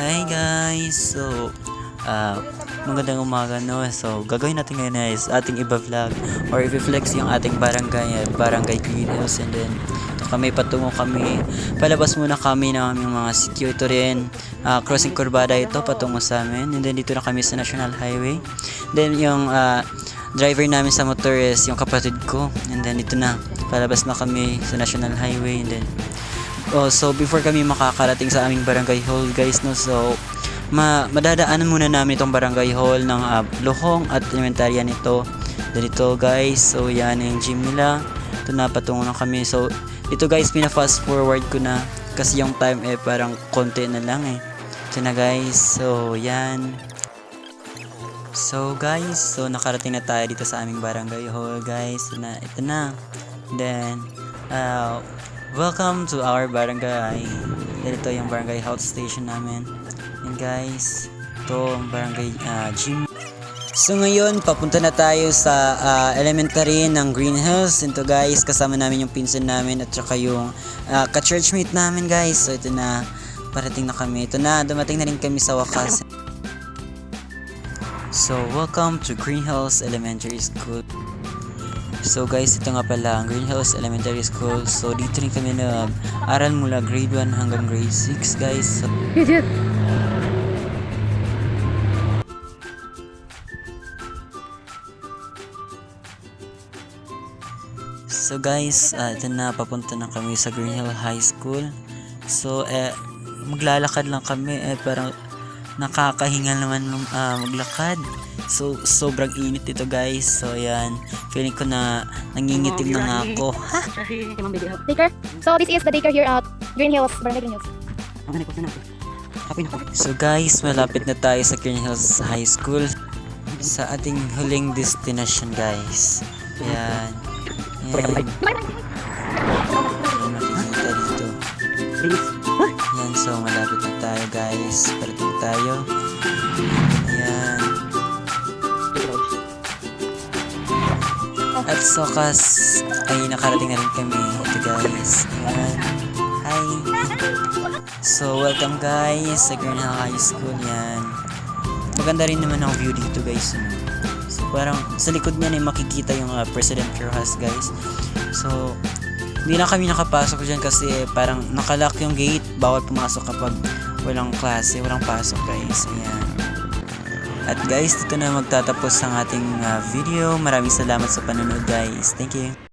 Hi guys! Magandang umaga no. So, gagawin natin ngayon is ating iba-vlog or i-flex yung ating barangay, Barangay Green Hills, and then ito kami, patungo kami. Palabas muna kami ng aming mga security rin. Crossing Curbada ito, patungo sa amin. And then dito na kami sa National Highway. Then yung driver namin sa motor is yung kapatid ko. And then dito na, palabas na kami sa National Highway. And then so before kami makakarating sa aming barangay hall guys no, so madadaanan muna namin itong barangay hall ng Lohong at elementarya nito. Dito guys, so yan yung gym nila. Ito na, patungo na kami. So ito guys, pina-fast forward ko na kasi yung time parang konti na lang Ito na guys, so yan. So guys, so nakarating na tayo dito sa aming barangay hall guys. Ito na. Then welcome to our barangay. Ito yung barangay health station namin. And guys, ito ang barangay gym. So ngayon, papunta na tayo sa elementary ng Green Hills. Ito guys, kasama namin yung pinsan namin at saka yung ka-churchmate namin guys. So ito na, parating na kami. Ito na, dumating na rin kami sa wakas. So welcome to Green Hills Elementary School. So guys, ito nga pala ang Green Hills Elementary School. So dito rin kami nag-aral mula grade 1 hanggang grade 6 guys. So guys, ito na, papunta na kami sa Green Hill High School. So maglalakad lang kami, parang nakakahinga naman maglakad. So sobrang init ito guys. So ayan, feeling ko na nangingitim na nga ako. Daycare. So this is the daycare here at Green Hills, Barangay Green Hills. So guys, malapit na tayo sa Green Hills High School, sa ating huling destination guys. Ayan. Ayan. Ayan, makikita dito. Ayan, so malapit na tayo guys. Parating tayo. Ayan. At sokas ay nakarating na rin kami. Ito guys. Ayan. Hi. So welcome guys sa Green Hill High School. Yan. Maganda rin naman ang view dito guys. So parang sa likod niyan makikita yung President Rojas guys. So hindi na kami nakapasok dyan kasi parang nakalock yung gate. Bawal pumasok kapag walang klase, walang pasok guys. Ayan. At guys, dito na magtatapos ang ating video. Maraming salamat sa panonood guys. Thank you.